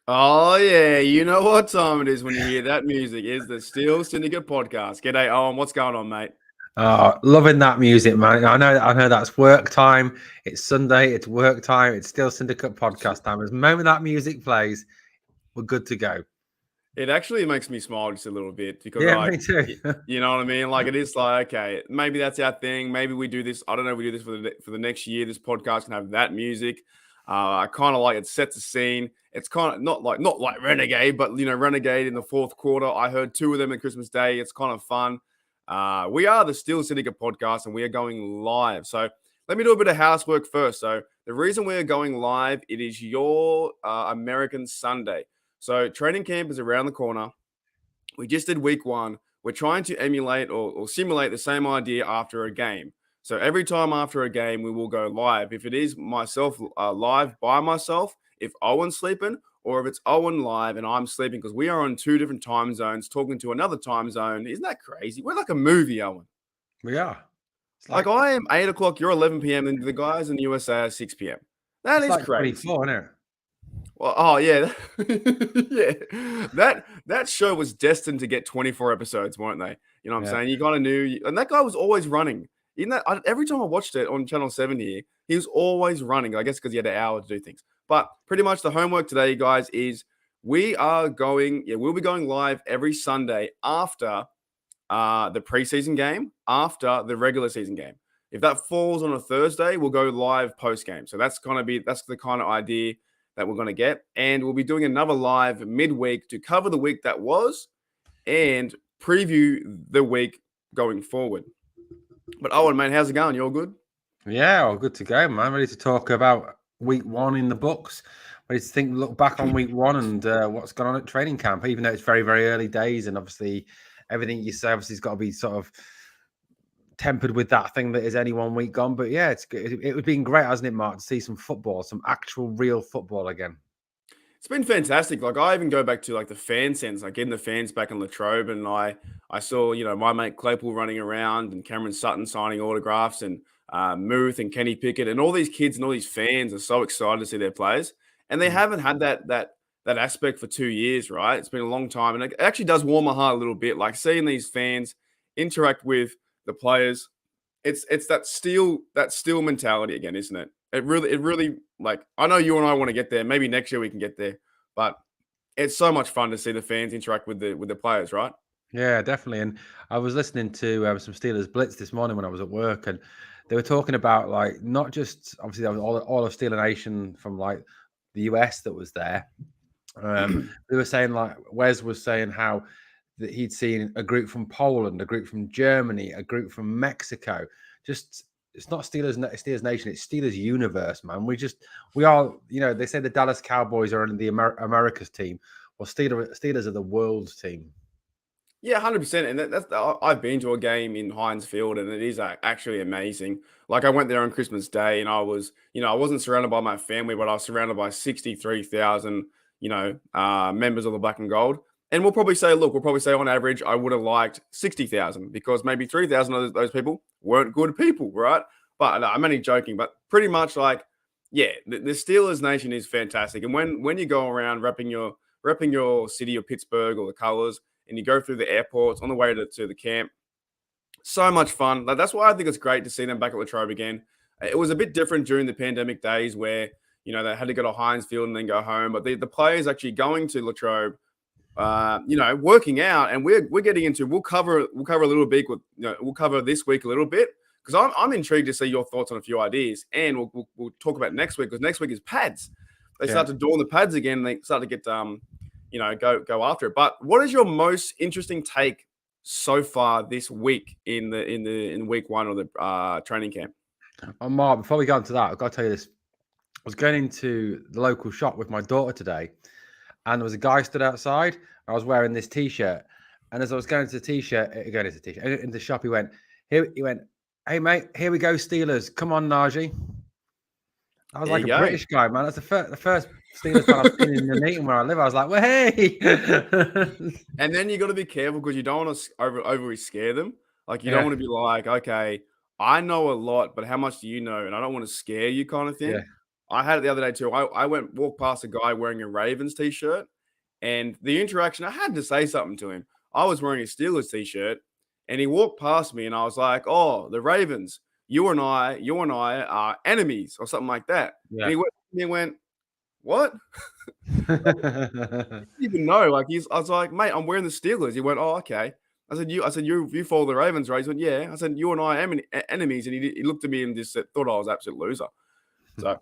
Oh, yeah. You know what time it is when you hear that music. It's the Steel Syndicate Podcast. G'day, Owen. What's going on, mate? Oh, loving that music, man. I know that's work time. It's Sunday, it's work time, it's still Syndicate podcast time. As the moment that music plays, we're good to go. It actually makes me smile just a little bit because, Yeah, like, me too. you know what I mean? Like, it is like, okay, maybe that's our thing. Maybe we do this. I don't know. We do this for the next year. This podcast can have that music. I kind of like it sets a scene. It's kind of not like Renegade, but Renegade in the fourth quarter. I heard two of them on Christmas Day. It's kind of fun. We are the Steel Syndicate Podcast, and we are going live. So let me do a bit of housework first. So the reason we're going live, it is your American Sunday. So training camp is around the corner. We just did week one. We're trying to emulate or simulate the same idea after a game. So every time after a game, we will go live. If it is myself live by myself, if Owen's sleeping, or if it's Owen live and I'm sleeping, because we are on two different time zones talking to another time zone. Isn't that crazy? We're like a movie, Owen. We are. It's Like I am 8 o'clock, you're 11 p.m., and the guys in the USA are 6 p.m. That it's is like crazy. 24, isn't it? Well, oh yeah, yeah. That show was destined to get 24 episodes, weren't they? You know what I'm saying? You kind of knew, and that guy was always running. Every time I watched it on Channel 7 here, he was always running. I guess because he had an hour to do things. But pretty much the homework today, guys, is we'll be going live every Sunday after the preseason game, after the regular season game. If that falls on a Thursday, we'll go live post game. So that's the kind of idea that we're going to get. And we'll be doing another live midweek to cover the week that was and preview the week going forward. But Owen, man, how's it going? You all good? Yeah, all good to go, man. Ready to talk about week one in the books. Ready to look back on week one and what's gone on at training camp, even though it's very, very early days. And obviously, everything you say obviously has got to be sort of tempered with that thing that is only 1 week gone. But yeah, it would been great, hasn't it, Mark, to see some football, some actual real football again. It's been fantastic. Like I even go back to like the fan sense, like getting the fans back in Latrobe, and I saw my mate Claypool running around and Cameron Sutton signing autographs and Muth and Kenny Pickett and all these kids and all these fans are so excited to see their players, and they haven't had that aspect for 2 years, right? It's been a long time, and it actually does warm my heart a little bit, like seeing these fans interact with the players. It's that steel mentality again, isn't it? It really like I know you and I want to get there. Maybe next year we can get there, but it's so much fun to see the fans interact with the players, right? Yeah, definitely. And I was listening to some Steelers Blitz this morning when I was at work, and they were talking about like not just obviously there was all of Steeler Nation from like the US that was there. They were saying like Wes was saying how that he'd seen a group from Poland, a group from Germany, a group from Mexico. Just it's not Steelers Nation, it's Steelers universe, man. We are, they say the Dallas Cowboys are in the America's team. Well, Steelers are the world's team. Yeah, 100%. And I've been to a game in Heinz Field, and it is actually amazing. Like I went there on Christmas Day, and I was, I wasn't surrounded by my family, but I was surrounded by 63,000, members of the Black and Gold. And we'll probably say on average, I would have liked 60,000 because maybe 3,000 of those people weren't good people, right? But no, I'm only joking. But pretty much like, yeah, the Steelers Nation is fantastic. And when you go around repping your city of Pittsburgh or the colors, and you go through the airports on the way to the camp. So much fun. Like, that's why I think it's great to see them back at Latrobe again. It was a bit different during the pandemic days where, they had to go to Heinz Field and then go home. But the players actually going to Latrobe, working out, and we're getting into, we'll cover a little bit we'll cover this week a little bit because I'm intrigued to see your thoughts on a few ideas, and we'll talk about next week because next week is pads. They start to dawn the pads again, and they start to get go after it. But what is your most interesting take so far this week in week one of the training camp? Mark, before we go into that, I've got to tell you this. I was going into the local shop with my daughter today, and there was a guy stood outside. I was wearing this T-shirt, and as I was going into the shop, he went, "Hey mate, here we go, Steelers! Come on, Najee." I was like a British guy, man. That's the first Steelers fan I've seen in the meeting where I live. I was like, well, hey. And then you got to be careful because you don't want to overly scare them. Like, you don't want to be like, okay, I know a lot, but how much do you know? And I don't want to scare you kind of thing. Yeah. I had it the other day too. I walked past a guy wearing a Ravens t-shirt, and the interaction, I had to say something to him. I was wearing a Steelers t-shirt, and he walked past me, and I was like, "Oh, the Ravens, you and I are enemies," or something like that. And Yeah. he went, "What?" Didn't even know. Like I was like, "Mate, I'm wearing the Steelers." He went, "Oh, okay." I said, you follow the Ravens, right? He went, "Yeah." I said, "You and I are enemies," and he looked at me and just thought I was an absolute loser. So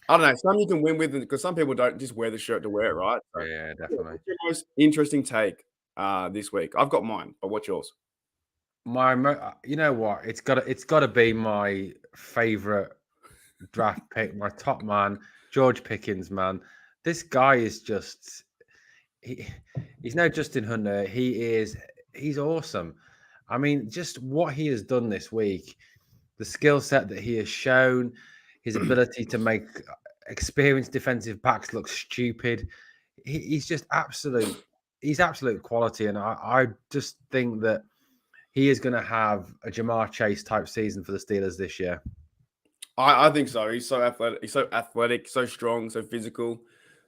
I don't know. Some you can win with because some people don't just wear the shirt to wear it, right? So, Yeah, yeah, definitely. what's your most interesting take this week? I've got mine, but what's yours? You know what? It's got to be my favorite draft pick, my top man, George Pickens, man. This guy is just he, he's no Justin Hunter. He's awesome. I mean, just what he has done this week, the skill set that he has shown, his ability to make experienced defensive backs look stupid. He's just absolute. He's absolute quality, and I just think that he is going to have a Jamar Chase type season for the Steelers this year. I think so. He's so athletic. He's so athletic, so strong, so physical.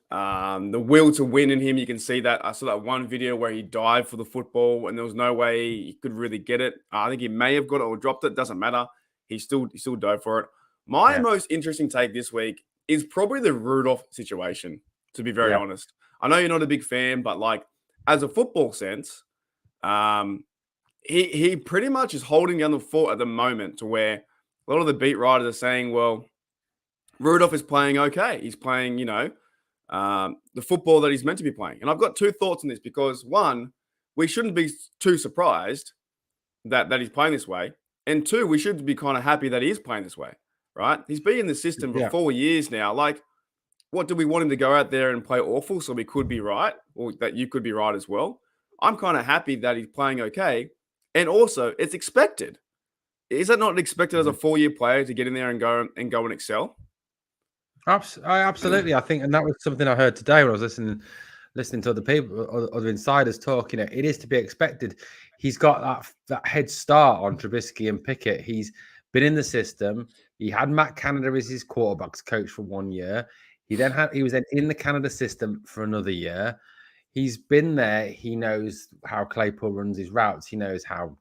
The will to win in him, you can see that. I saw that one video where he dived for the football and there was no way he could really get it. I think he may have got it or dropped it. Doesn't matter. He still dove for it. My Yeah, most interesting take this week is probably the Rudolph situation, to be very yeah, honest. I know you're not a big fan, but like as a football sense, um, he pretty much is holding down the fort at the moment to where a lot of the beat writers are saying, well, Rudolph is playing okay. He's playing, the football that he's meant to be playing. And I've got two thoughts on this because one, we shouldn't be too surprised that he's playing this way. And two, we should be kind of happy that he is playing this way, right? He's been in the system for yeah. 4 years now. Like, what do we want him to go out there and play awful so we could be right or that you could be right as well? I'm kind of happy that he's playing okay. And also, it's expected. Is that not expected as a Mhm. 4-year player to get in there and go and excel? Absolutely. I think, and that was something I heard today when I was listening to other people, other insiders talking. It is to be expected. He's got that head start on Trubisky and Pickett. He's been in the system. He had Matt Canada as his quarterbacks coach for 1 year. He was then in the Canada system for another year. He's been there. He knows how Claypool runs his routes. He knows how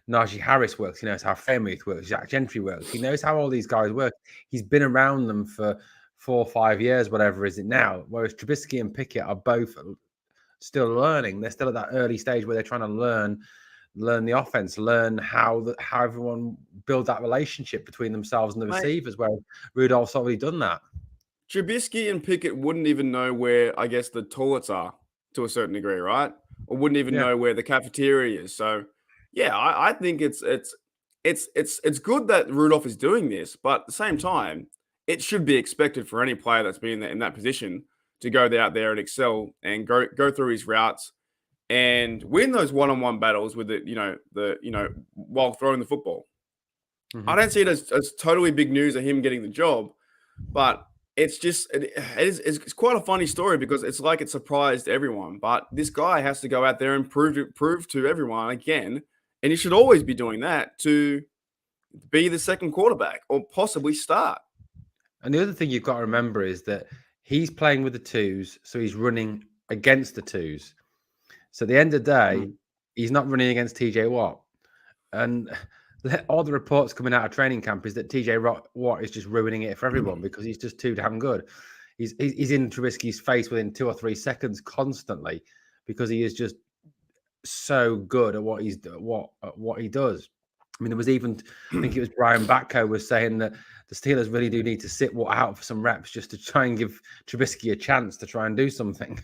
Najee Harris works. He knows how Fairmouth works. Jack Gentry works. He knows how all these guys work. He's been around them for 4 or 5 years, whatever is it now. Whereas Trubisky and Pickett are both still learning. They're still at that early stage where they're trying to learn the offense, learn how everyone build that relationship between themselves and the Mate, receivers. Where Rudolph's already done that. Trubisky and Pickett wouldn't even know where, I guess, the toilets are to a certain degree, right? Or wouldn't even Yeah. know where the cafeteria is. So, yeah, I think it's good that Rudolph is doing this, but at the same time, it should be expected for any player that's been in that position to go out there and excel and go through his routes and win those one-on-one battles with while throwing the football. I Mhm. don't see it as totally big news of him getting the job, but it's quite a funny story because it's like it surprised everyone. But this guy has to go out there and prove to everyone again, and he should always be doing that to be the second quarterback or possibly start. And the other thing you've got to remember is that he's playing with the twos, so he's running against the twos. So at the end of the day, Mm. he's not running against TJ Watt. And all the reports coming out of training camp is that TJ Watt is just ruining it for everyone because he's just too damn good. He's in Trubisky's face within 2 or 3 seconds constantly because he is just so good at what he does. I mean, there was even, I think it was Brian Batko was saying that the Steelers really do need to sit Watt out for some reps just to try and give Trubisky a chance to try and do something.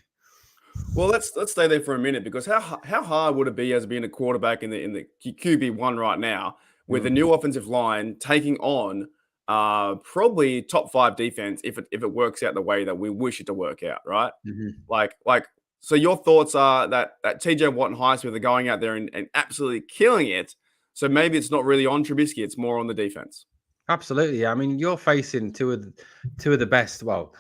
Well, let's stay there for a minute because how hard would it be as being a quarterback in the QB1 right now with the Mm. new offensive line taking on probably top 5 defense if it works out the way that we wish it to work out, right? Mhm. Like so your thoughts are that TJ Watt and Highsmith are going out there and absolutely killing it. So maybe it's not really on Trubisky, it's more on the defense. Absolutely. I mean, you're facing two of the best. Well,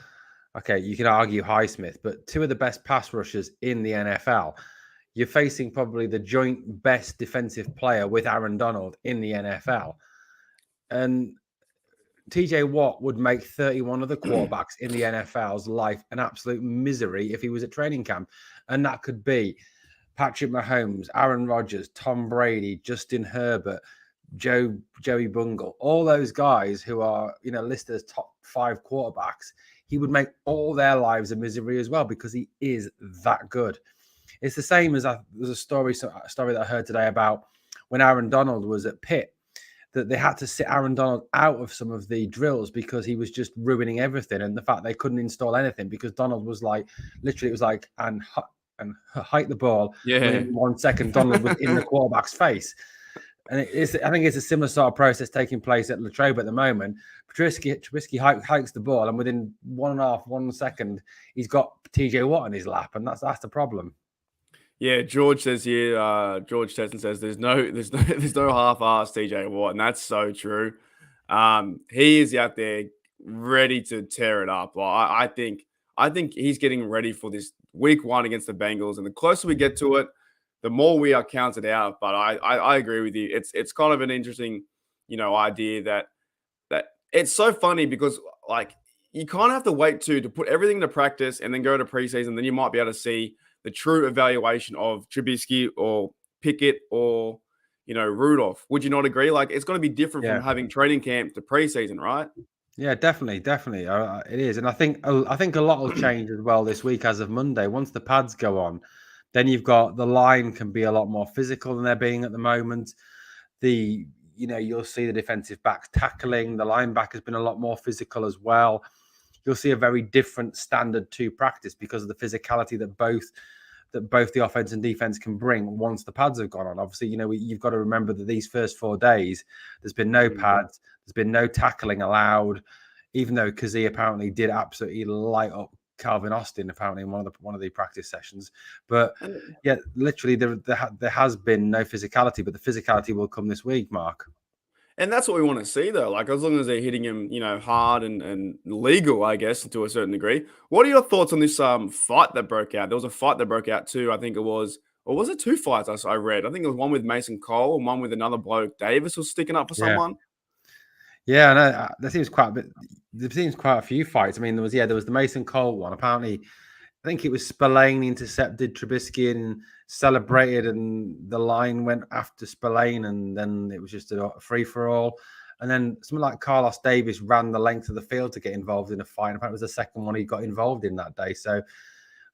okay, you can argue Highsmith, but two of the best pass rushers in the NFL. You're facing probably the joint best defensive player with Aaron Donald in the NFL. And TJ Watt would make 31 other quarterbacks in the NFL's life an absolute misery if he was at training camp. And that could be Patrick Mahomes, Aaron Rodgers, Tom Brady, Justin Herbert, Joey Bungle, all those guys who are, listed as top 5 quarterbacks. He would make all their lives a misery as well because he is that good. It's the same as there's a story that I heard today about when Aaron Donald was at Pitt, that they had to sit Aaron Donald out of some of the drills because he was just ruining everything. And the fact they couldn't install anything because Donald was like, literally, it was like, and hike the ball. Yeah. Within 1 second, Donald was in the quarterback's face. And I think it's a similar sort of process taking place at Latrobe at the moment. Trubisky hikes the ball, and within 1 second, he's got TJ Watt in his lap, and that's the problem. Yeah, George says here. George Tesson says there's no half-ass TJ Watt, and that's so true. He is out there ready to tear it up. I think he's getting ready for this week 1 against the Bengals, and the closer we get to it, the more we are counted out. But I agree with you. It's kind of an interesting, idea that it's so funny because you kind of have to wait to put everything into practice and then go to preseason. Then you might be able to see the true evaluation of Trubisky or Pickett or, Rudolph. Would you not agree? It's going to be different from having training camp to preseason, right? Yeah, definitely. It is. And I think a lot will change as well this week as of Monday. Once the pads go on, then you've got the line can be a lot more physical than they're being at the moment. You'll see the defensive backs tackling. The linebacker has been a lot more physical as well. You'll see a very different standard to practice because of the physicality that both the offense and defense can bring once the pads have gone on. Obviously, you've got to remember that these first 4 days, there's been no pads, there's been no tackling allowed, even though Kazee apparently did absolutely light up Calvin Austin apparently in one of the practice sessions. But yeah, literally there has been no physicality, but the physicality will come this week, Mark. And that's what we want to see, though. As long as they're hitting him, hard and legal, I guess, to a certain degree. What are your thoughts on this fight that broke out? There was a fight that broke out too. I think it was, or was it 2 fights? I read. I think it was one with Mason Cole and one with another bloke. Davis was sticking up for someone. Yeah, I know. There seems quite a bit. There seems quite a few fights. I mean, there was the Mason Cole one. Apparently, I think it was Spillane intercepted Trubisky and celebrated, and the line went after Spillane, and then it was just a free for all. And then someone like Carlos Davis ran the length of the field to get involved in a fight. Apparently, it was the second one he got involved in that day. So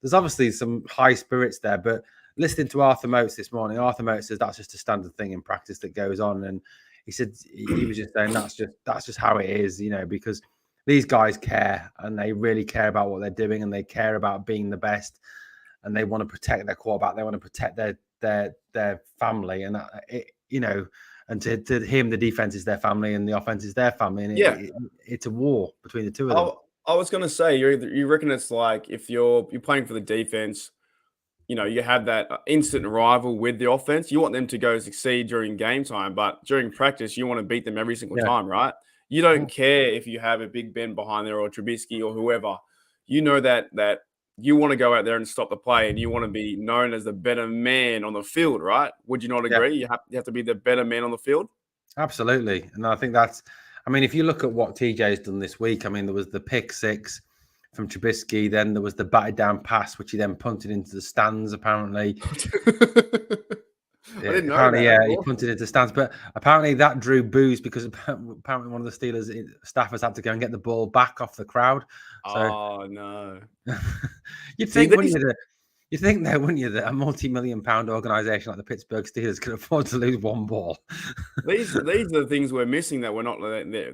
there's obviously some high spirits there. But listening to Arthur Motes this morning, Arthur Motes says that's just a standard thing in practice that goes on, and he said he was just saying that's just how it is, because these guys care and they really care about what they're doing and they care about being the best and they want to protect their quarterback. They want to protect their family, and and to him the defense is their family and the offense is their family, and it's a war between the two of them. I was going to say you reckon it's like if you're playing for the defense. You have that instant rival with the offense. You want them to go succeed during game time, but during practice, you want to beat them every single time, right? You don't care if you have a Big Ben behind there or Trubisky or whoever. You know that you want to go out there and stop the play, and you want to be known as the better man on the field, right? Would you not agree? You have to be the better man on the field? Absolutely. And I think if you look at what TJ's done this week, there was the pick 6 from Trubisky, then there was the batted down pass, which he then punted into the stands, apparently. I didn't know that. He punted into the stands. But apparently that drew boos because apparently one of the Steelers staffers had to go and get the ball back off the crowd. Oh, no. You'd think, wouldn't you, that a multi-million-pound organisation like the Pittsburgh Steelers could afford to lose one ball? These are the things we're missing that we're not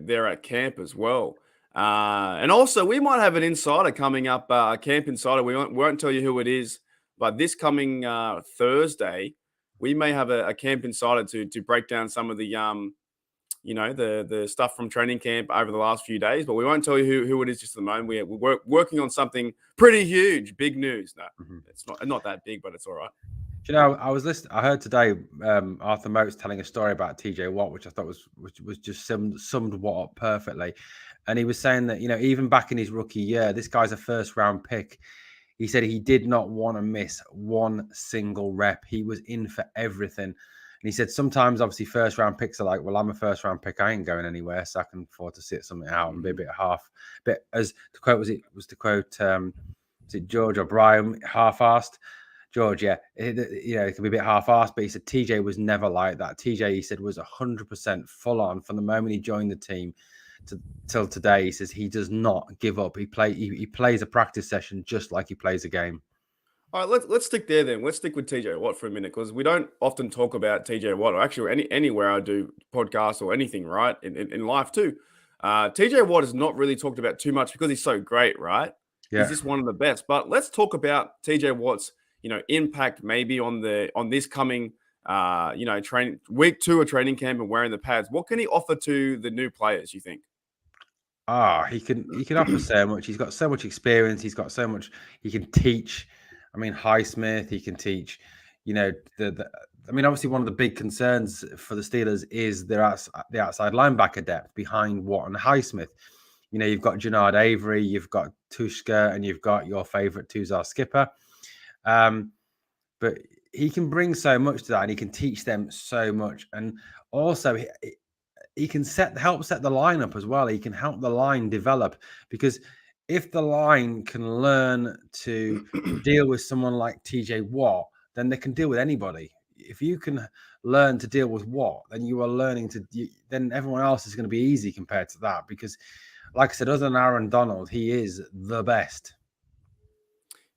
there at camp as well. And also, we might have an insider coming up, a camp insider. We won't tell you who it is, but this coming Thursday, we may have a camp insider to break down some of the the stuff from training camp over the last few days. But we won't tell you who it is just at the moment. We're working on something pretty huge, big news. No, It's not that big, but it's all right. I was listening. I heard today Arthur Motes telling a story about TJ Watt, which I thought was just summed Watt up perfectly. And he was saying that, even back in his rookie year, this guy's a first-round pick. He said he did not want to miss one single rep. He was in for everything. he said sometimes, obviously, first round picks are like, well, I'm a first round pick. I ain't going anywhere, so I can afford to sit something out and be a bit as to quote was it George or Brian, half-assed. George, yeah, it can be a bit half-assed, but he said TJ was never like that. TJ, he said, was 100% full on from the moment he joined the team till today. He says he does not give up. He plays a practice session just like he plays a game. All right, let's stick there then. Let's stick with TJ Watt for a minute because we don't often talk about TJ Watt, or actually anywhere I do podcasts or anything, right? In life too. TJ Watt is not really talked about too much because he's so great, right? Yeah. He's just one of the best. But let's talk about TJ Watt's, impact maybe on this coming training week 2 of training camp and wearing the pads. What can he offer to the new players, you think? He can offer so much. He's got so much experience. He's got so much he can teach. I mean, Highsmith, he can teach, obviously one of the big concerns for the Steelers is the outside linebacker depth behind Watt and Highsmith. You've got Jannard Avery, you've got Tushka, and you've got your favorite Tuzar Skipper. But he can bring so much to that, and he can teach them so much. And also, he can help set the line up as well. He can help the line develop, because if the line can learn to deal with someone like TJ Watt, then they can deal with anybody. If you can learn to deal with Watt, then you are learning then everyone else is going to be easy compared to that. Because, like I said, other than Aaron Donald, he is the best.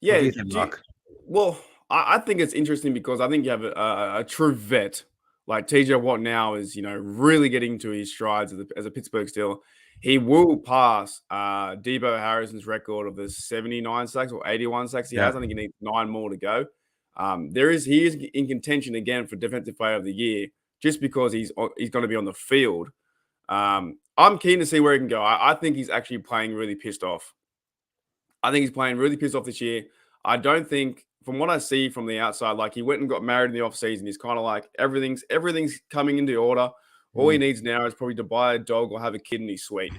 Yeah. What do you think, Mark? Well, I think it's interesting because I think you have a true vet like TJ Watt now is, really getting to his strides as a Pittsburgh Steeler. He will pass Debo Harrison's record of the 79 sacks or 81 sacks he has. I think he needs 9 more to go. He is in contention again for Defensive Player of the Year just because he's going to be on the field. I'm keen to see where he can go. I think he's actually playing really pissed off. I think he's playing really pissed off this year. I don't think, from what I see from the outside, like he went and got married in the offseason. He's kind of like everything's coming into order. All he needs now is probably to buy a dog or have a kid and he's sweet.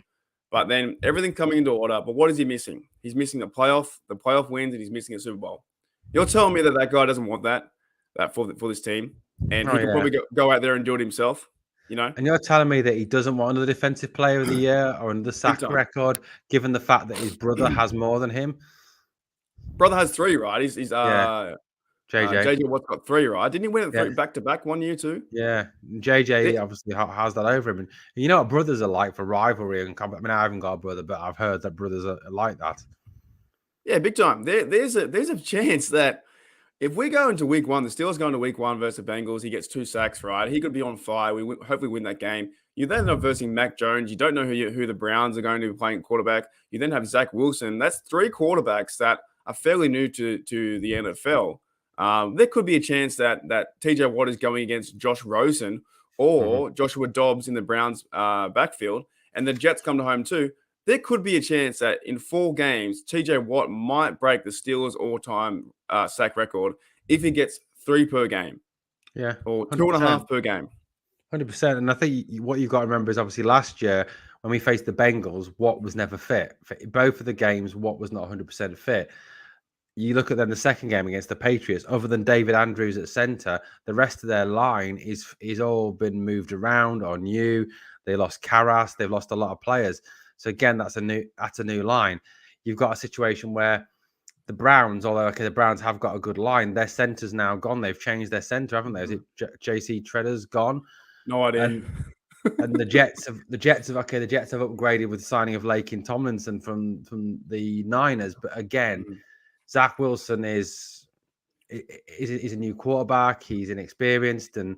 But then everything coming into order. But what is he missing? He's missing the playoff wins, and he's missing a Super Bowl. You're telling me that guy doesn't want that for this team, and he can probably go out there and do it himself, And you're telling me that he doesn't want another Defensive Player of the Year or another sack record, given the fact that his brother has more than him? Brother has 3, right? He's JJ Watt's got 3, right? Didn't he win it 3 back-to-back 1 year too? Yeah, JJ obviously has that over him. And you know what brothers are like for rivalry and combat. I mean, I haven't got a brother, but I've heard that brothers are like that. Yeah, big time. There's a chance that if we go into week 1, the Steelers go into week 1 versus the Bengals, he gets 2 sacks, right? He could be on fire. We hopefully win that game. You then are versus Mac Jones. You don't know who the Browns are going to be playing quarterback. You then have Zach Wilson. That's 3 quarterbacks that are fairly new to the NFL. There could be a chance that TJ Watt is going against Josh Rosen or Joshua Dobbs in the Browns backfield, and the Jets come to home too. There could be a chance that in 4 games, TJ Watt might break the Steelers' all-time sack record if he gets 3 per game. Yeah. Or 2.5 per game. 100%. And I think what you've got to remember is obviously last year when we faced the Bengals, Watt was never fit. For both of the games, Watt was not 100% fit. You look at then the second game against the Patriots, other than David Andrews at center, the rest of their line is all been moved around or new. They lost Karras. They've lost a lot of players. So again, that's a new line. You've got a situation where the Browns, although the Browns have got a good line, their center's now gone. They've changed their center, haven't they? Is it JC Tredder's gone? No idea. And the Jets have upgraded with the signing of Lakin Tomlinson from the Niners. But again, Zach Wilson is a new quarterback. He's inexperienced, and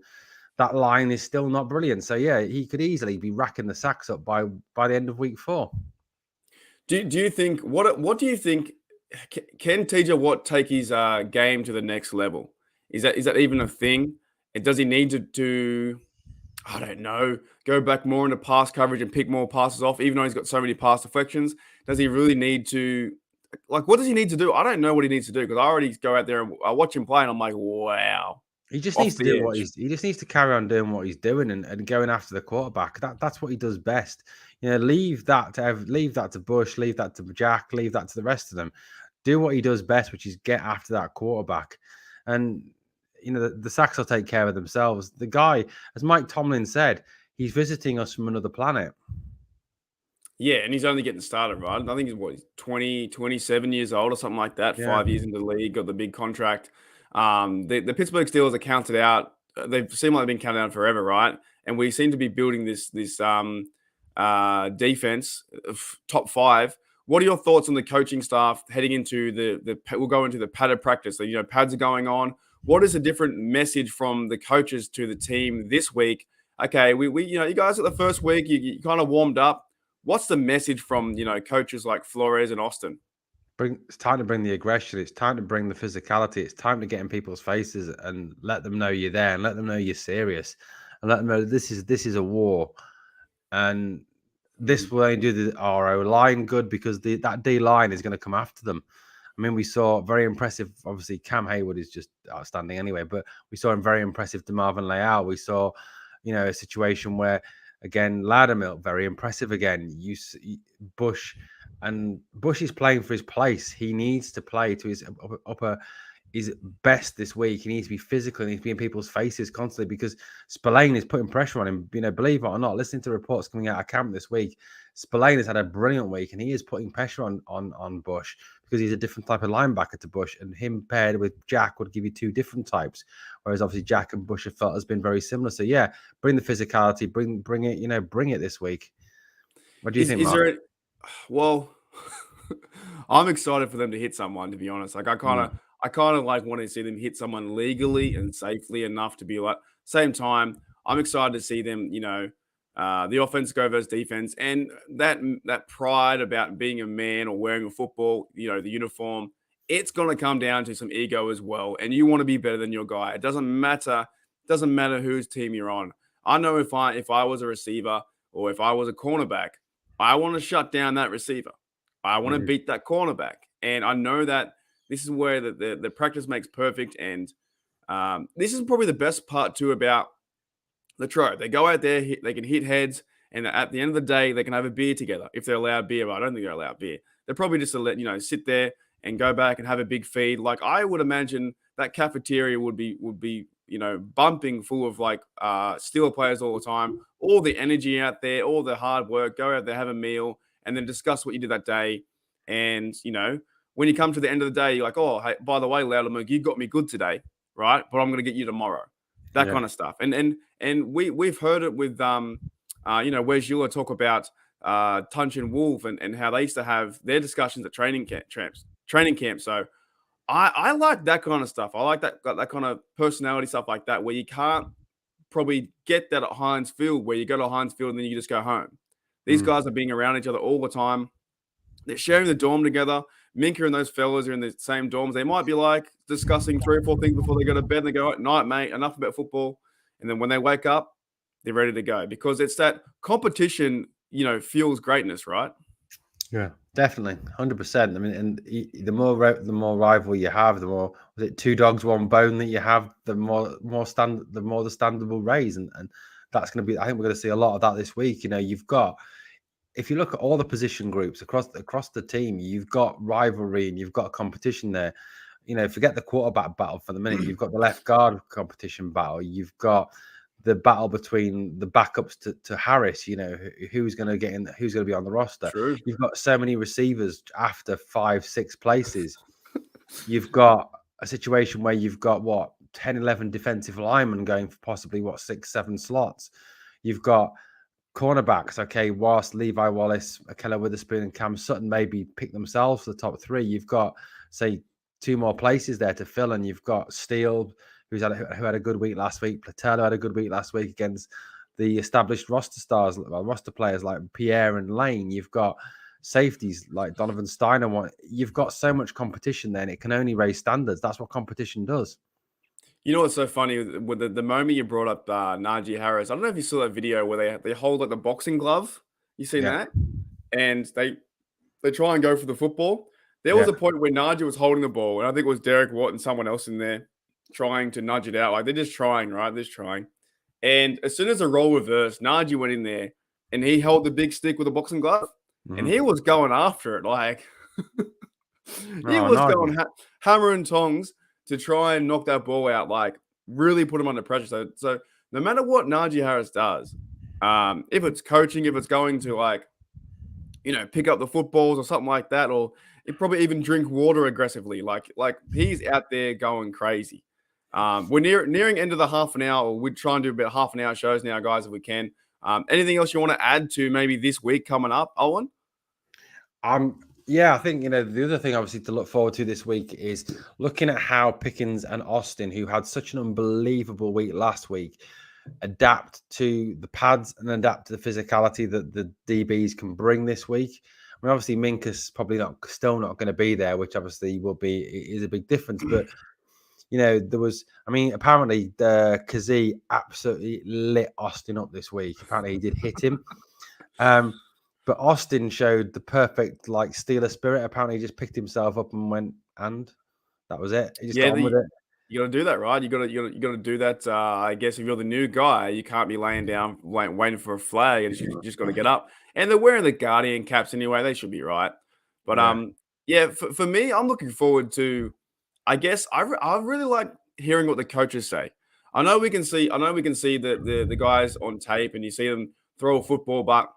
that line is still not brilliant. So yeah, he could easily be racking the sacks up by the end of week 4. Do you think what do you think? Can TJ Watt take his game to the next level? Is that even a thing? And does he need to I don't know, go back more into pass coverage and pick more passes off, even though he's got so many pass deflections? Does he really need to, what does he need to do? I don't know what he needs to do because I already go out there and I watch him play and I'm like, wow. He just needs to do he just needs to carry on doing what he's doing and going after the quarterback. That's what he does best. Leave that to Bush, leave that to Jack, leave that to the rest of them. Do what he does best, which is get after that quarterback. And the sacks will take care of themselves. The guy, as Mike Tomlin said, he's visiting us from another planet. Yeah, and he's only getting started, right? I think he's 20, 27 years old or something like that. Yeah. 5 years into the league, got the big contract. The Pittsburgh Steelers are counted out. They seem like they've been counted out forever, right? And we seem to be building this defense of top 5. What are your thoughts on the coaching staff heading into the we'll go into the padded practice. So, pads are going on. What is a different message from the coaches to the team this week? Okay, we you guys at the first week, you kind of warmed up. What's the message from, coaches like Flores and Austin? It's time to bring the aggression. It's time to bring the physicality. It's time to get in people's faces and let them know you're there and let them know you're serious and let them know this is a war. And this will only do our O line good because that D line is going to come after them. I mean, we saw very impressive. Obviously, Cam Hayward is just outstanding anyway, but we saw him very impressive. DeMarvin Leal. We saw, a situation where again Loudermilk very impressive again. Bush is playing for his place. He needs to play to his best this week. He needs to be physical. He needs to be in people's faces constantly because Spillane is putting pressure on him. Believe it or not, listening to reports coming out of camp this week, Spillane has had a brilliant week and he is putting pressure on Bush because he's a different type of linebacker to Bush, and him paired with Jack would give you two different types. Whereas obviously Jack and Bush have felt has been very similar. So yeah, bring the physicality, bring it, bring it this week. What do you think, Mark? Well, I'm excited for them to hit someone, to be honest. Like I kind of like want to see them hit someone legally and safely enough to be like. Same time, I'm excited to see them, the offense go versus defense, and that pride about being a man or wearing a football, the uniform. It's going to come down to some ego as well, and you want to be better than your guy. It doesn't matter whose team you're on. I know if I was a receiver or if I was a cornerback, I want to shut down that receiver. I want to beat that cornerback, and I know that. This is where the practice makes perfect, and this is probably the best part too about the Tro. They go out there, they can hit heads, and at the end of the day, they can have a beer together if they're allowed beer. But I don't think they're allowed beer. They're probably just to let sit there and go back and have a big feed. Like I would imagine that cafeteria would be bumping full of like Steeler players all the time. All the energy out there, all the hard work. Go out there, have a meal, and then discuss what you did that day, and when you come to the end of the day, you're like, oh, hey, by the way, Loudermilk, you got me good today, right? But I'm going to get you tomorrow. That kind of stuff. And we've heard it with, Wes Euler talk about Tunch and Wolf and how they used to have their discussions at training camp. So I like that kind of stuff. I like that kind of personality stuff like that, where you can't probably get that at Heinz Field, where you go to Heinz Field and then you just go home. These guys are being around each other all the time. They're sharing the dorm together. Minka and those fellas are in the same dorms. They might be like discussing 3 or 4 things before they go to bed. And they go, night, mate, enough about football. And then when they wake up, they're ready to go because it's that competition, fuels greatness, right? Yeah, definitely, 100%. I mean, and the more rival you have, the more was it 2 dogs, 1 bone that you have, the more the standard will raise, and that's going to be. I think we're going to see a lot of that this week. You've got. If you look at all the position groups across the team, you've got rivalry and you've got competition there. Forget the quarterback battle for the minute. You've got the left guard competition battle. You've got the battle between the backups to Harris. Who's going to get in, who's going to be on the roster. True. You've got so many receivers after 5, 6 places. You've got a situation where you've got 10, 11 defensive linemen going for possibly 6, 7 slots. You've got cornerbacks, okay, whilst Levi Wallace, Akella Witherspoon, and Cam Sutton maybe pick themselves for the top 3, you've got, say, 2 more places there to fill, and you've got Steele, who had a good week last week, Platello had a good week last week against the established roster players like Pierre and Lane. You've got safeties like Donovan Steiner. You've got so much competition there, and it can only raise standards. That's what competition does. You know what's so funny with the moment you brought up Najee Harris? I don't know if you saw that video where they hold like the boxing glove. You seen that? And they try and go for the football. There was a point where Najee was holding the ball, and I think it was Derek Watt and someone else in there trying to nudge it out. Like they're just trying, right? They're just trying. And as soon as the role reversed, Najee went in there and he held the big stick with a boxing glove, and he was going after it like he was going hammer and tongs to try and knock that ball out. Like really put him under pressure. So no matter what Najee Harris does, if it's coaching, if it's going to pick up the footballs or something like that, or he'd probably even drink water aggressively. Like he's out there going crazy. We're nearing end of the half an hour. We're trying to do about half an hour shows now, guys, if we can. Anything else you want to add to maybe this week coming up, Owen? Yeah, I think, the other thing obviously to look forward to this week is looking at how Pickens and Austin, who had such an unbelievable week last week, adapt to the pads and adapt to the physicality that the DBs can bring this week. I mean, obviously Minka's probably still not going to be there, which obviously is a big difference. But apparently Kazee absolutely lit Austin up this week. Apparently he did hit him. But Austin showed the perfect Steeler spirit. Apparently he just picked himself up and went, and that was it. He just got on with it. You got to do that, right? You got to do that. I guess if you're the new guy, you can't be laying down, waiting for a flag, and you just got to get up. And they're wearing the Guardian caps anyway; they should be right. But for me, I'm looking forward to. I guess I really like hearing what the coaches say. I know we can see the guys on tape, and you see them throw a football, but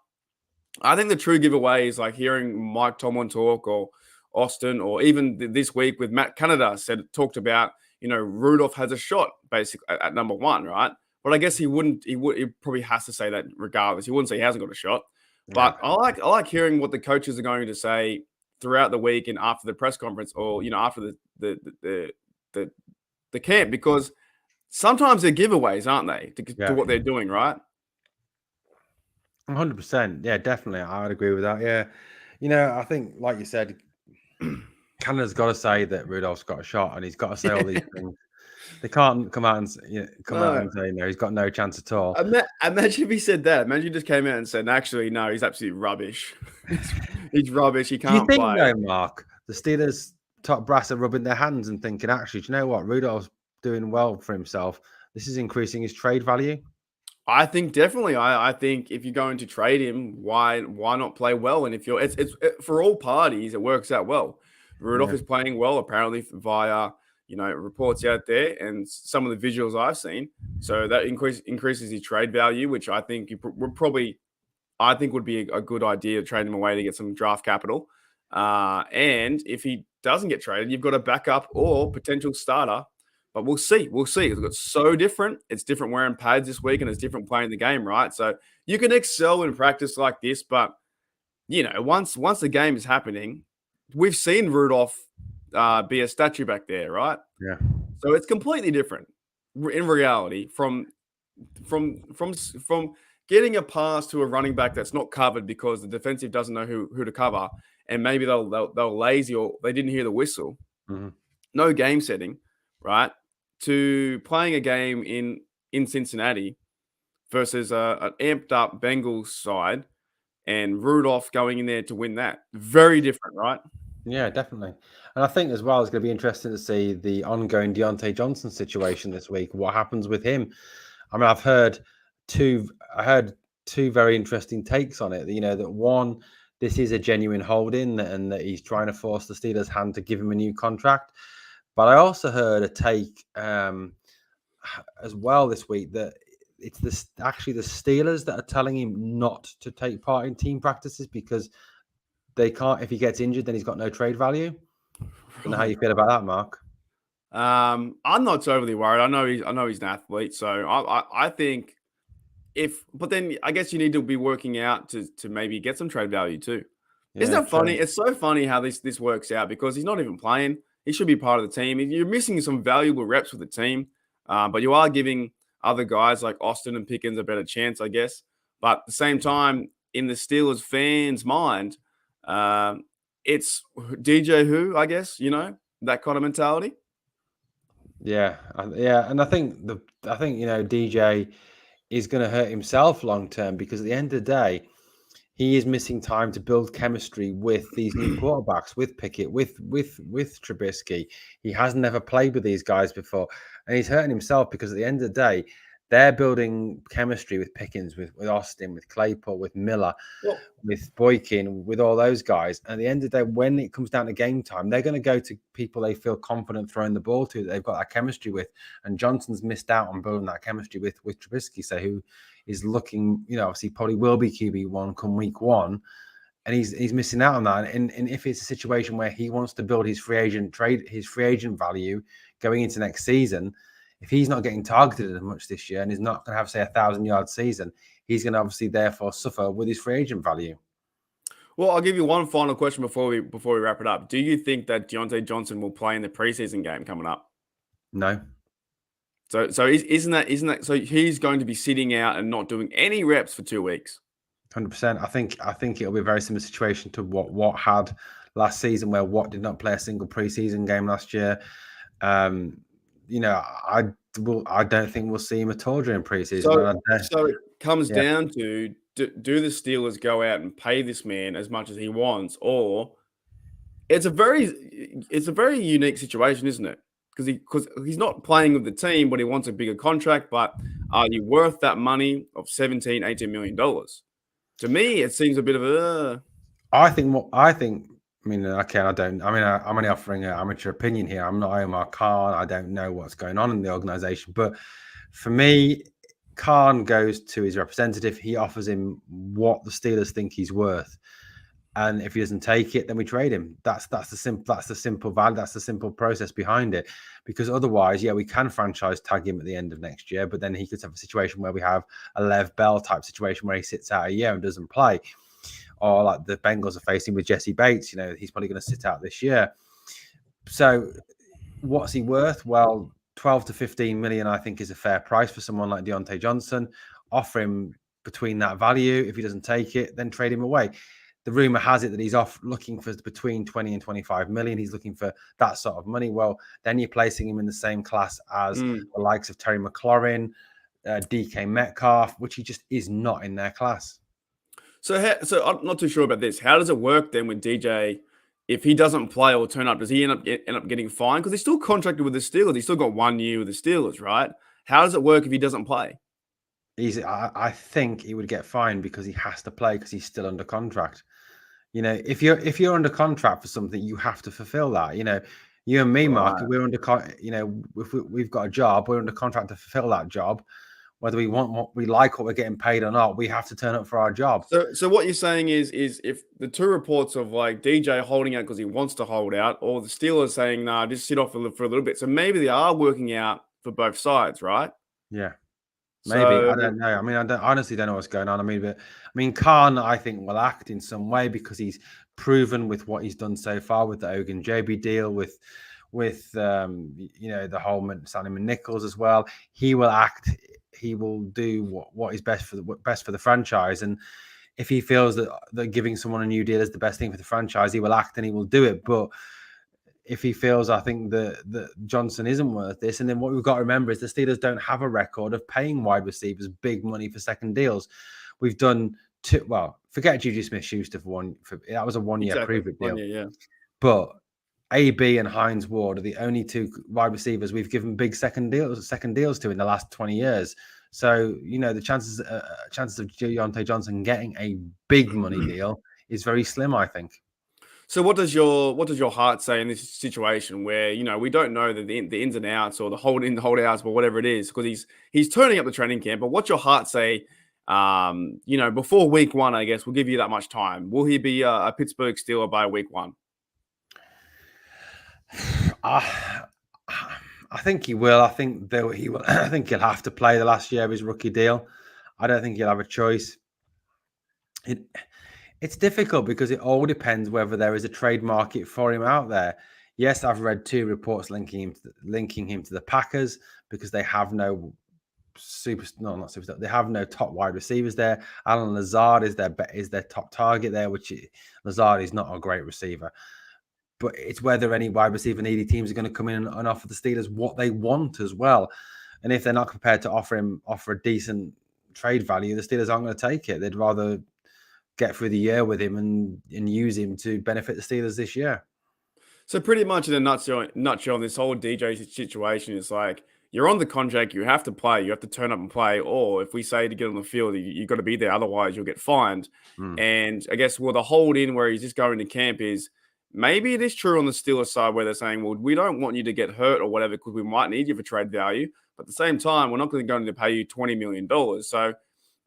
I think the true giveaway is like hearing Mike Tomlin talk, or Austin, or even this week with Matt Canada talked about. Rudolph has a shot basically at number one, right? But I guess he probably has to say that regardless. He wouldn't say he hasn't got a shot. But I like hearing what the coaches are going to say throughout the week and after the press conference, or after the camp, because sometimes they're giveaways, aren't they, to what they're doing, right? 100%. Yeah, definitely. I would agree with that. Yeah. I think, like you said, Canada's got to say that Rudolph's got a shot, and he's got to say all these things. They can't come out and say he's got no chance at all. Imagine if he said that. Imagine he just came out and said, actually, no, he's absolutely rubbish. He's rubbish. He can't play. Do you think, though, Mark, the Steelers top brass are rubbing their hands and thinking, actually, do you know what? Rudolph's doing well for himself. This is increasing his trade value. I think definitely. I think if you're going to trade him, why not play well? And if you're, it's for all parties, it works out well. Rudolph is playing well, apparently, via reports out there and some of the visuals I've seen. So that increases his trade value, which I think would be a good idea to trade him away to get some draft capital. And if he doesn't get traded, you've got a backup or potential starter. But we'll see. It's so different. It's different wearing pads this week, and it's different playing the game, right? So you can excel in practice like this, but once the game is happening, we've seen Rudolph be a statue back there, right? Yeah. So it's completely different in reality from getting a pass to a running back that's not covered because the defensive doesn't know who to cover, and maybe they'll lazy or they didn't hear the whistle. Mm-hmm. No game setting, right? To playing a game in Cincinnati versus an amped up Bengals side, and Rudolph going in there to win that. Very different, right? Yeah, definitely. And I think as well, it's going to be interesting to see the ongoing Deontay Johnson situation this week. What happens with him? I mean, I heard two very interesting takes on it. That one, this is a genuine hold-in and that he's trying to force the Steelers' hand to give him a new contract. But I also heard a take as well this week that it's actually the Steelers that are telling him not to take part in team practices because they can't. If he gets injured, then he's got no trade value. I don't know how you feel about that, Mark. I'm not so overly worried. I know he's an athlete, so I think but then I guess you need to be working out to maybe get some trade value too. Yeah, isn't that funny? True. It's so funny how this works out because he's not even playing. He should be part of the team. You're missing some valuable reps with the team, but you are giving other guys like Austin and Pickens a better chance, I guess. But at the same time, in the Steelers fans' mind, it's DJ who, I guess, that kind of mentality. Yeah, and I think DJ is going to hurt himself long term because at the end of the day, he is missing time to build chemistry with these new quarterbacks, with Pickett, with Trubisky. He has never played with these guys before, and he's hurting himself because at the end of the day, They're building chemistry with Pickens, with Austin, with Claypool, with Miller, with Boykin, with all those guys. And at the end of the day, when it comes down to game time, they're going to go to people they feel confident throwing the ball to, that they've got that chemistry with. And Johnson's missed out on building that chemistry with Trubisky, so who is looking, obviously probably will be QB1 come week 1. And he's missing out on that. And if it's a situation where he wants to build his free agent value going into next season, if he's not getting targeted as much this year and is not going to have, say, 1,000-yard season, he's going to obviously therefore suffer with his free agent value. Well, I'll give you one final question before we wrap it up. Do you think that Diontae Johnson will play in the preseason game coming up? No. So isn't that so he's going to be sitting out and not doing any reps for 2 weeks? 100%. I think it'll be a very similar situation to what had last season, where Watt did not play a single preseason game last year. I don't think we'll see him at all during preseason. So it comes down to, do the Steelers go out and pay this man as much as he wants, or it's a very unique situation, isn't it? Because he's not playing with the team, but he wants a bigger contract. But are you worth that money of $17-18 million? To me, it seems a bit of a. I'm only offering an amateur opinion here. I'm not Omar Khan. I don't know what's going on in the organization. But for me, Khan goes to his representative. He offers him what the Steelers think he's worth. And if he doesn't take it, then we trade him. That's the simple value. That's the simple process behind it. Because otherwise, we can franchise tag him at the end of next year. But then he could have a situation where we have a Lev Bell type situation where he sits out a year and doesn't play. Or like the Bengals are facing with Jesse Bates, he's probably going to sit out this year. So what's he worth? Well, 12 to 15 million, I think, is a fair price for someone like Diontae Johnson. Offer him between that value. If he doesn't take it, then trade him away. The rumor has it that he's off looking for between 20 and 25 million. He's looking for that sort of money. Well, then you're placing him in the same class as the likes of Terry McLaurin, DK Metcalf, which he just is not in their class. So I'm not too sure about this. How does it work then with DJ? If he doesn't play or turn up, does he end up getting fined? Because he's still contracted with the Steelers. He's still got 1 year with the Steelers, right? How does it work if he doesn't play? I think he would get fined because he has to play because he's still under contract. If you're under contract for something, you have to fulfill that. You and me, Mark, we're under. If we've got a job, we're under contract to fulfill that job. Whether we want what we're getting paid or not, we have to turn up for our job. So what you're saying is if the two reports of like DJ holding out because he wants to hold out, or the Steelers saying, nah, just sit off for a little bit. So maybe they are working out for both sides, right? Yeah. Maybe. I don't know. I honestly don't know what's going on. Khan, I think, will act in some way because he's proven with what he's done so far with the Ogunjobi deal, with the whole Simon Nichols as well. He will act. He will do what is best for the franchise. And if he feels that giving someone a new deal is the best thing for the franchise, he will act and he will do it. But if he feels, I think that Johnson isn't worth this. And then what we've got to remember is the Steelers don't have a record of paying wide receivers big money for second deals. We've done forget Juju Smith-Schuster that was a 1 year prove-it deal. 1 year, yeah. But AB and Hines Ward are the only two wide receivers we've given big second deals to in the last 20 years. So, the chances of Diontae Johnson getting a big money deal is very slim, I think. So what does your heart say in this situation where, we don't know the ins and outs or the hold outs or whatever it is, because he's turning up the training camp, but what's your heart say, before week 1, I guess we'll give you that much time. Will he be a Pittsburgh Steeler by week 1? I think he will. I think he will. I think he'll have to play the last year of his rookie deal. I don't think he'll have a choice. It's difficult because it all depends whether there is a trade market for him out there. Yes, I've read 2 reports linking him to the Packers because they have no they have no top wide receivers there. Alan Lazard is their top target there, Lazard is not a great receiver. But it's whether any wide receiver needy teams are going to come in and offer the Steelers what they want as well. And if they're not prepared to offer a decent trade value, the Steelers aren't going to take it. They'd rather get through the year with him and use him to benefit the Steelers this year. So pretty much in a nutshell, this whole DJ situation is like, you're on the contract, you have to play, you have to turn up and play. Or if we say to get on the field, you've got to be there, otherwise you'll get fined. Mm. And I guess, well, the hold in where he's just going to camp is maybe it is true on the Steelers side where they're saying, well, we don't want you to get hurt or whatever because we might need you for trade value. But at the same time, we're not going to pay you $20 million. So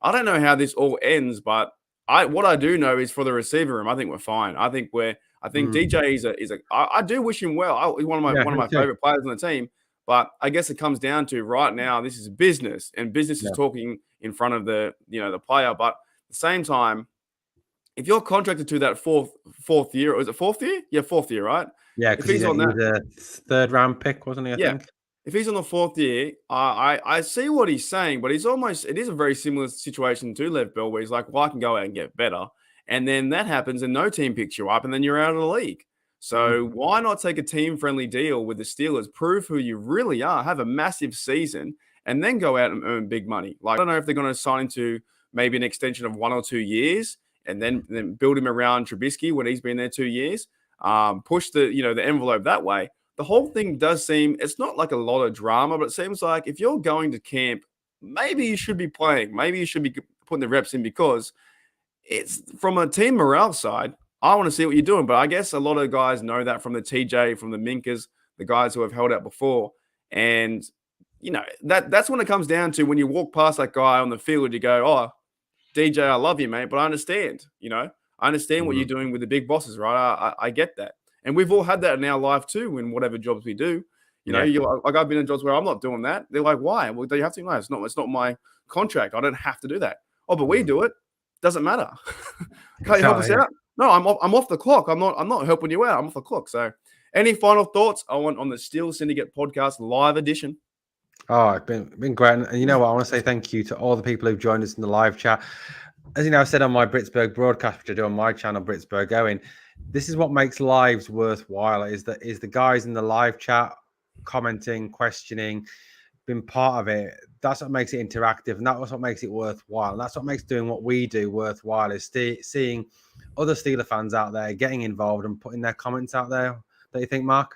I don't know how this all ends, but what I do know is for the receiver room, I think we're fine. I think DJ I do wish him well. He's one of my favorite players on the team. But I guess it comes down to right now, this is business, and business is talking in front of the player. But at the same time, if you're contracted to that fourth year, or is it fourth year? Yeah, fourth year, right? Yeah, because he's on that third round pick, wasn't he? I think. If he's on the fourth year, I see what he's saying, but it is a very similar situation to Lev Bell, where he's like, well, I can go out and get better. And then that happens and no team picks you up and then you're out of the league. So why not take a team-friendly deal with the Steelers, prove who you really are, have a massive season, and then go out and earn big money? Like, I don't know if they're going to sign into maybe an extension of 1 or 2 years and then build him around Trubisky when he's been there 2 years, push the envelope that way. The whole thing does seem, it's not like a lot of drama, but it seems like if you're going to camp, maybe you should be playing. Maybe you should be putting the reps in, because it's from a team morale side. I want to see what you're doing. But I guess a lot of guys know that from the TJ, from the Minkas, the guys who have held out before. And, that's when it comes down to when you walk past that guy on the field, you go, oh, DJ, I love you, mate, but I understand. I understand what you're doing with the big bosses, right? I get that. And we've all had that in our life too, in whatever jobs we do. Like I've been in jobs where I'm not doing that. They're like, why? Well, do you have to? No, it's not my contract. I don't have to do that. Oh, but we do it. Doesn't matter. Can't you help us out? No, I'm off the clock. I'm not helping you out. I'm off the clock. So any final thoughts on the Steel Syndicate Podcast live edition? Oh, it's been great. And you know what? I want to say thank you to all the people who've joined us in the live chat. As you know, I said on my Britsburgh broadcast, which I do on my channel, Britsburgh, Owen, this is what makes lives worthwhile, is the guys in the live chat commenting, questioning, being part of it. That's what makes it interactive, and that's what makes it worthwhile. And that's what makes doing what we do worthwhile, is seeing other Steeler fans out there getting involved and putting their comments out there. Don't you think, Mark?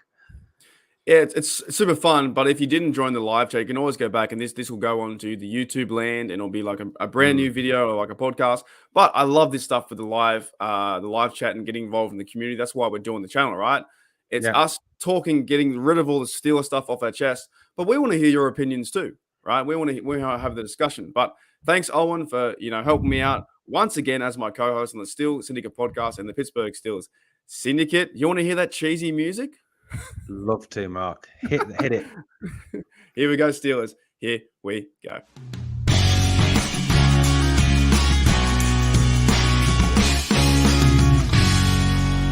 Yeah, it's super fun. But if you didn't join the live chat, you can always go back, and this will go on to the YouTube land, and it'll be like a brand new video or like a podcast. But I love this stuff for the live chat and getting involved in the community. That's why we're doing the channel, right? It's us talking, getting rid of all the Steeler stuff off our chest. But we want to hear your opinions too, right? We want to have the discussion. But thanks, Owen, for helping me out once again as my co-host on the Steel Syndicate Podcast and the Pittsburgh Steelers Syndicate. You want to hear that cheesy music? Love to, Mark. Hit it. Here we go, Steelers. Here we go.